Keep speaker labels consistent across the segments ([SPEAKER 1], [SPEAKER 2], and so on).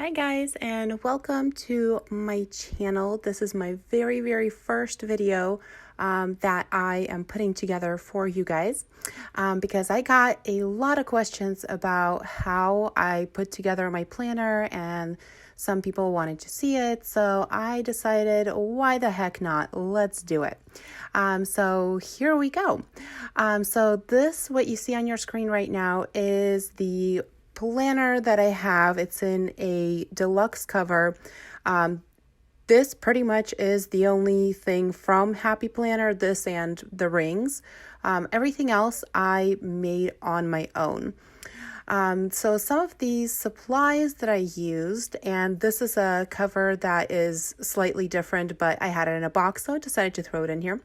[SPEAKER 1] Hi guys, and welcome to my channel. This is my very first video that I am putting together for you guys because I got a lot of questions about how I put together my planner, and some people wanted to see it, so I decided, why the heck not? Let's do it. So here we go. What you see on your screen right now is the planner that I have. It's in a deluxe cover. This pretty much is the only thing from Happy Planner, this and the rings. Everything else I made on my own. So some of these supplies that I used, and this is a cover that is slightly different, but I had it in a box, so I decided to throw it in here.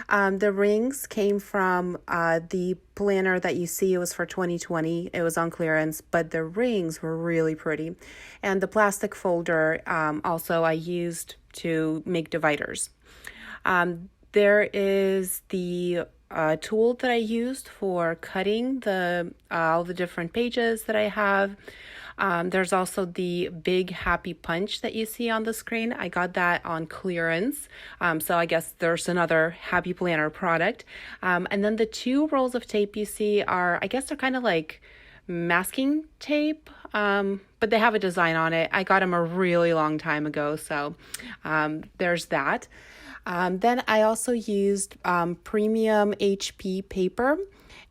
[SPEAKER 1] The rings came from the planner that you see. It was for 2020. It was on clearance, but the rings were really pretty. And the plastic folder also I used to make dividers. There is the tool that I used for cutting all the different pages that I have. There's also the big happy punch that you see on the screen. I got that on clearance. So I guess there's another Happy Planner product. And then the two rolls of tape you see I guess they're kind of like masking tape, but they have a design on it. I got them a really long time ago, so there's that. Then I also used premium HP paper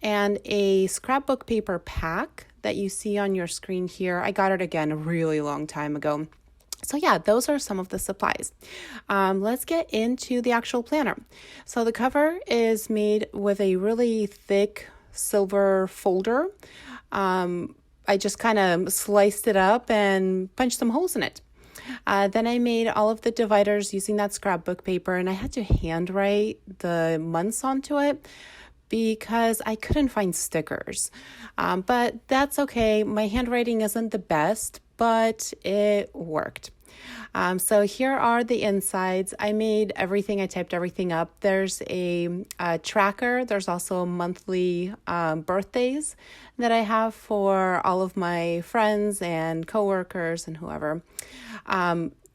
[SPEAKER 1] and a scrapbook paper pack that you see on your screen here. I got it again a really long time ago. So yeah, those are some of the supplies. Let's get into the actual planner. So the cover is made with a really thick silver folder. I just kind of sliced it up and punched some holes in it. Then I made all of the dividers using that scrapbook paper, and I had to handwrite the months onto it because I couldn't find stickers. But that's okay. My handwriting isn't the best, but it worked. So here are the insides. I made everything, I typed everything up. There's a tracker. There's also monthly birthdays that I have for all of my friends and coworkers and whoever.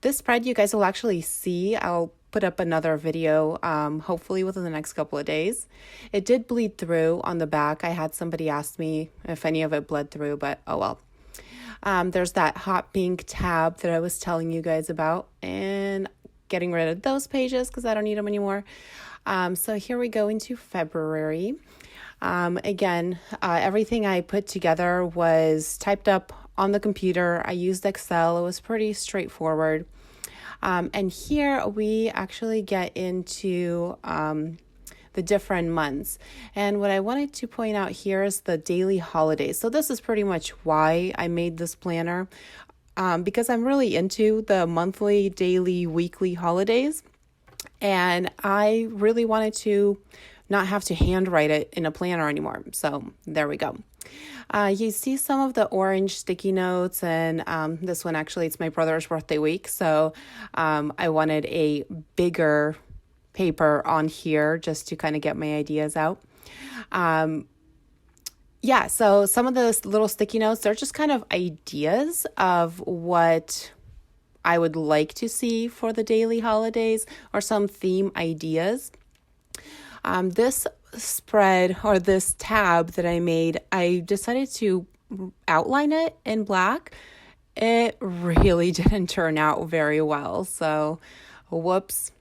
[SPEAKER 1] This spread you guys will actually see. I'll put up another video, hopefully within the next couple of days. It did bleed through on the back. I had somebody ask me if any of it bled through, but oh well. There's that hot pink tab that I was telling you guys about, and getting rid of those pages because I don't need them anymore. So here we go into February. Again, everything I put together was typed up on the computer. I used Excel. It was pretty straightforward. And here we actually get into the different months. And what I wanted to point out here is the daily holidays. So this is pretty much why I made this planner, because I'm really into the monthly, daily, weekly holidays. And I really wanted to not have to handwrite it in a planner anymore. So there we go. You see some of the orange sticky notes, and this one actually, it's my brother's birthday week. So I wanted a bigger paper on here just to kind of get my ideas out. Yeah, so some of the little sticky notes, they're just kind of ideas of what I would like to see for the daily holidays, or some theme ideas. This spread, or this tab that I made, I decided to outline it in black. It really didn't turn out very well, so whoops.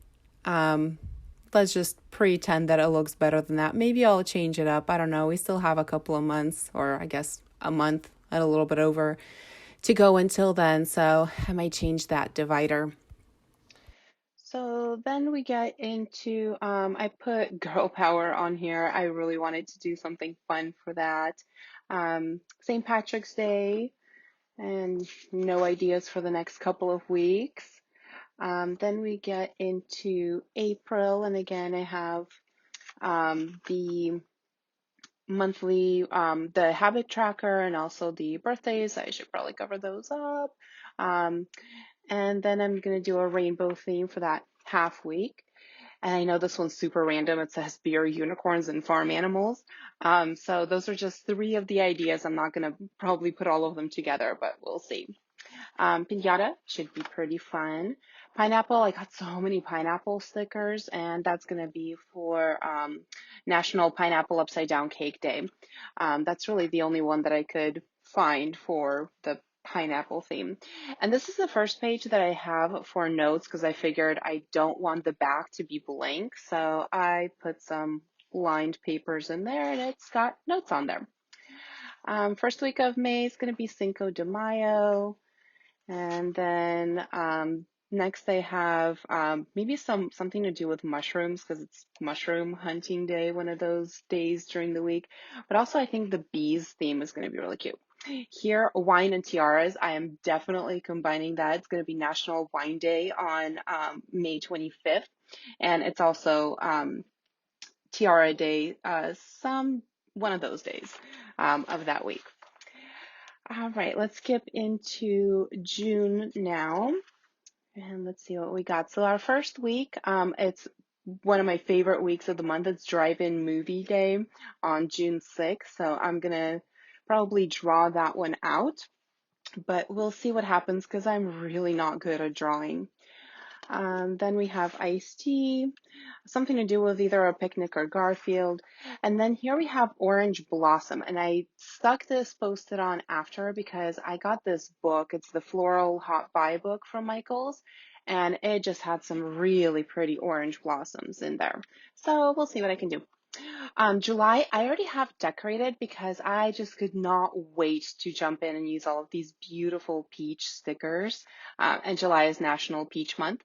[SPEAKER 1] Let's just pretend that it looks better than that. Maybe I'll change it up. I don't know. We still have a couple of months, or I guess a month and a little bit over to go until then. So I might change that divider. So then we get into, I put girl power on here. I really wanted to do something fun for that. St. Patrick's Day, and no ideas for the next couple of weeks. Then we get into April, and again, I have the monthly, the habit tracker, and also the birthdays. I should probably cover those up. And then I'm going to do a rainbow theme for that half week. And I know this one's super random. It says beer, unicorns, and farm animals. So those are just three of the ideas. I'm not going to probably put all of them together, but we'll see. Piñata should be pretty fun. Pineapple, I got so many pineapple stickers, and that's going to be for National Pineapple Upside Down Cake Day. That's really the only one that I could find for the pineapple theme. And this is the first page that I have for notes because I figured I don't want the back to be blank. So I put some lined papers in there and it's got notes on there. First week of May is going to be Cinco de Mayo. And then next they have maybe something to do with mushrooms because it's mushroom hunting day, one of those days during the week. But also I think the bees theme is going to be really cute. Here, wine and tiaras, I am definitely combining that. It's going to be National Wine Day on May 25th. And it's also Tiara Day, one of those days of that week. All right, let's skip into June now. And let's see what we got. So our first week, it's one of my favorite weeks of the month. It's Drive-In Movie Day on June 6th. So I'm going to probably draw that one out. But we'll see what happens because I'm really not good at drawing. Then we have iced tea, something to do with either a picnic or Garfield. And then here we have Orange Blossom. And I stuck this posted on after because I got this book. It's the Floral Hot Buy book from Michaels. And it just had some really pretty orange blossoms in there. So we'll see what I can do. July, I already have decorated because I just could not wait to jump in and use all of these beautiful peach stickers. And July is National Peach Month.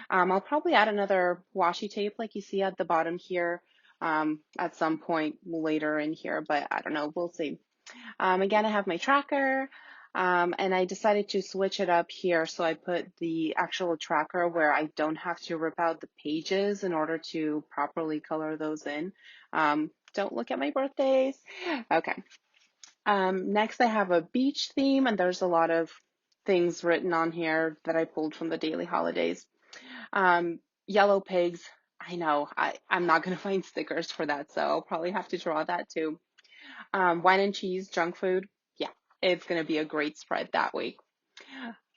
[SPEAKER 1] I'll probably add another washi tape like you see at the bottom here at some point later in here, but I don't know, we'll see. Again, I have my tracker. And I decided to switch it up here. So I put the actual tracker where I don't have to rip out the pages in order to properly color those in. Don't look at my birthdays. Okay. Next I have a beach theme and there's a lot of things written on here that I pulled from the daily holidays. Yellow pigs. I know I'm not going to find stickers for that, so I'll probably have to draw that too. Wine and cheese, junk food. Yeah, it's going to be a great spread that week.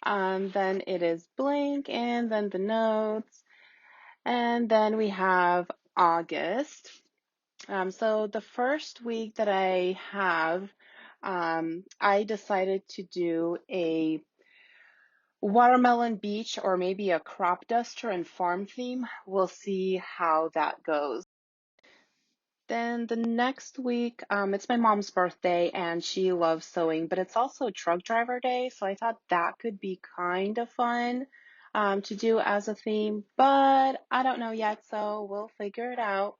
[SPEAKER 1] Then it is blank, and then the notes. And then we have August. So the first week that I have, I decided to do a watermelon beach or maybe a crop duster and farm theme. We'll see how that goes. Then the next week, it's my mom's birthday and she loves sewing, but it's also truck driver day. So I thought that could be kind of fun to do as a theme, but I don't know yet. So we'll figure it out.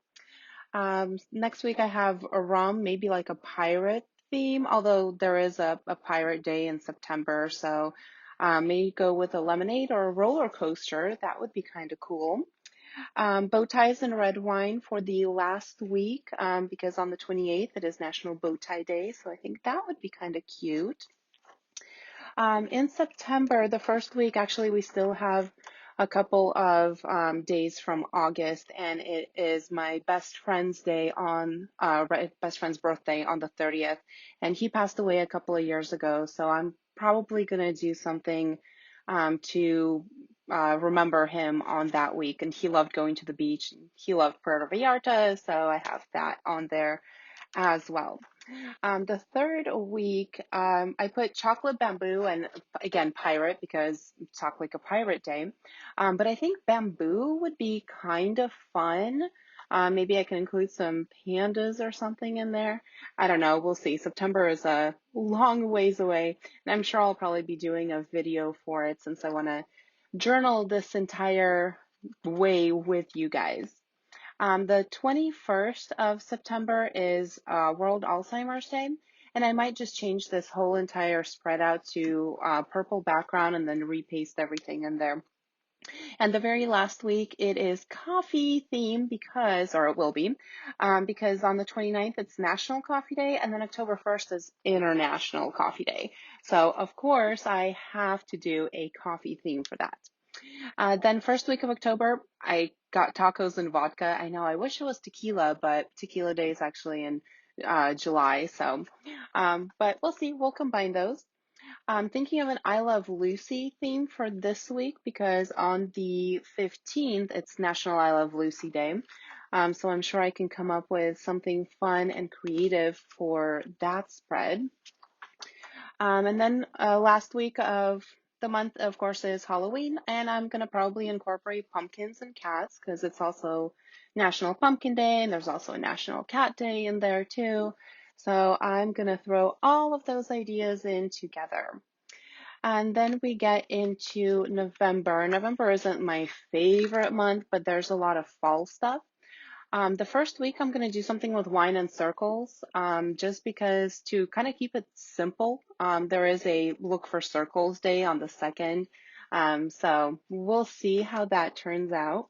[SPEAKER 1] Next week I have a rum, maybe like a pirate theme, although there is a pirate day in September. So maybe go with a lemonade or a roller coaster. That would be kind of cool. Bow ties and red wine for the last week because on the 28th it is National Bow Tie Day, so I think that would be kind of cute. In September, the first week, actually, we still have a couple of days from August, and it is my best friend's day on best friend's birthday on the 30th, and he passed away a couple of years ago, so I'm probably gonna do something to remember him on that week. And he loved going to the beach. He loved Puerto Vallarta, so I have that on there as well. The third week, I put chocolate bamboo and again pirate because talk like a pirate day. But I think bamboo would be kind of fun. Maybe I can include some pandas or something in there. I don't know. We'll see. September is a long ways away, and I'm sure I'll probably be doing a video for it since I want to journal this entire way with you guys. The 21st of September is World Alzheimer's Day, and I might just change this whole entire spread out to purple background and then repaste everything in there. And the very last week, it is coffee theme because, or it will be, because on the 29th, it's National Coffee Day, and then October 1st is International Coffee Day. So, of course, I have to do a coffee theme for that. Then first week of October, I got tacos and vodka. I know I wish it was tequila, but tequila day is actually in July. So, but we'll see. We'll combine those. I'm thinking of an I Love Lucy theme for this week because on the 15th, it's National I Love Lucy Day. So I'm sure I can come up with something fun and creative for that spread. And then last week of the month, of course, is Halloween, and I'm going to probably incorporate pumpkins and cats because it's also National Pumpkin Day, and there's also a National Cat Day in there too. So I'm going to throw all of those ideas in together. And then we get into November. November isn't my favorite month, but there's a lot of fall stuff. The first week, I'm going to do something with wine and circles, just because to kind of keep it simple. There is a look for circles day on the 2nd. So we'll see how that turns out.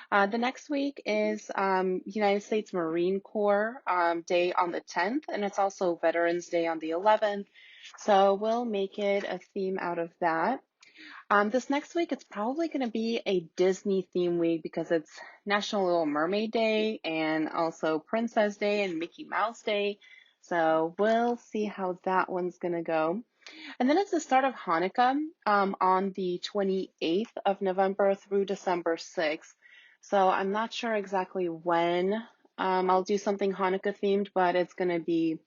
[SPEAKER 1] The next week is United States Marine Corps Day on the 10th, and it's also Veterans Day on the 11th. So we'll make it a theme out of that. This next week, it's probably going to be a Disney theme week because it's National Little Mermaid Day and also Princess Day and Mickey Mouse Day. So we'll see how that one's going to go. And then it's the start of Hanukkah on the 28th of November through December 6th. So I'm not sure exactly when I'll do something Hanukkah themed, but it's going to be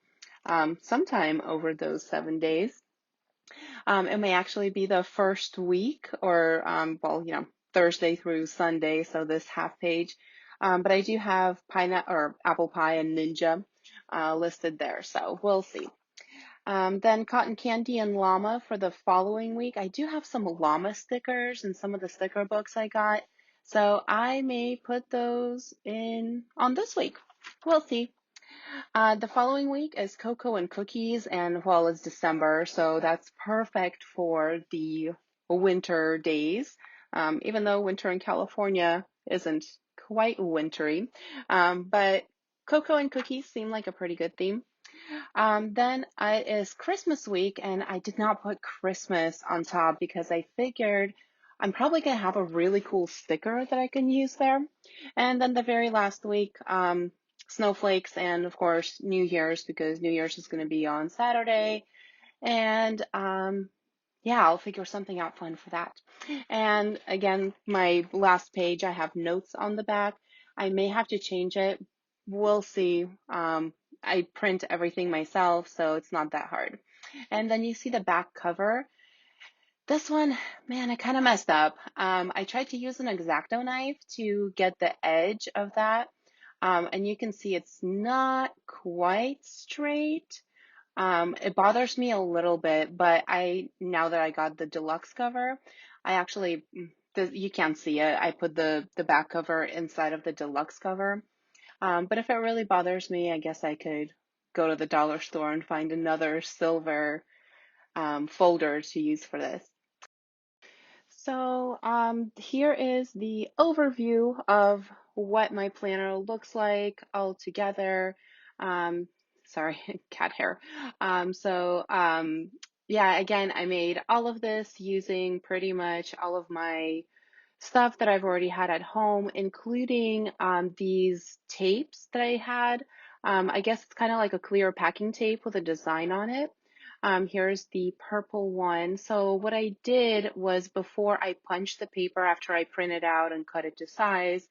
[SPEAKER 1] sometime over those 7 days. It may actually be the first week or, Thursday through Sunday, so this half page. But I do have pineapple or apple pie and ninja listed there, so we'll see. Then cotton candy and llama for the following week. I do have some llama stickers in some of the sticker books I got, so I may put those in on this week. We'll see. The following week is cocoa and cookies, and well, it's December, so that's perfect for the winter days. Even though winter in California isn't quite wintry, but cocoa and cookies seem like a pretty good theme. Then it is Christmas week, and I did not put Christmas on top because I figured I'm probably going to have a really cool sticker that I can use there. And then the very last week, snowflakes, and of course, New Year's, because New Year's is going to be on Saturday. And yeah, I'll figure something out fun for that. And again, my last page, I have notes on the back. I may have to change it. We'll see. I print everything myself, so it's not that hard. And then you see the back cover. This one, man, I kind of messed up. I tried to use an X-Acto knife to get the edge of that. And you can see it's not quite straight. It bothers me a little bit, but now that I got the deluxe cover, I actually, you can't see it. I put the back cover inside of the deluxe cover. But if it really bothers me, I guess I could go to the dollar store and find another silver folder to use for this. So here is the overview of what my planner looks like all together. Um, sorry, cat hair. Yeah, again, I made all of this using pretty much all of my stuff that I've already had at home, including these tapes that I had. I guess it's kind of like a clear packing tape with a design on it. Here's the purple one. So what I did was before I punched the paper after I printed out and cut it to size,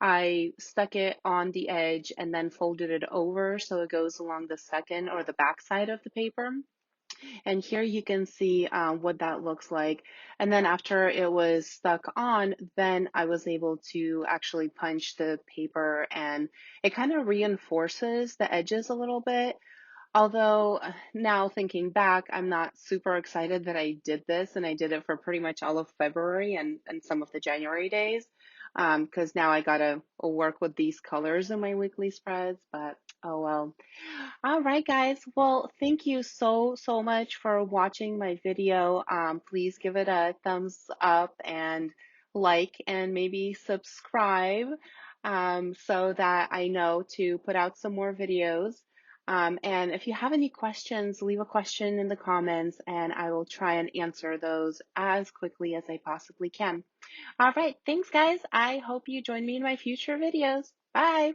[SPEAKER 1] I stuck it on the edge and then folded it over so it goes along the second or the back side of the paper. And here you can see what that looks like. And then after it was stuck on, then I was able to actually punch the paper, and it kind of reinforces the edges a little bit. Although now thinking back, I'm not super excited that I did this, and I did it for pretty much all of February and some of the January days, because now I gotta work with these colors in my weekly spreads, but oh well. All right, guys. Well, thank you so much for watching my video. Please give it a thumbs up and like and maybe subscribe so that I know to put out some more videos. And if you have any questions, leave a question in the comments and I will try and answer those as quickly as I possibly can. All right. Thanks, guys. I hope you join me in my future videos. Bye.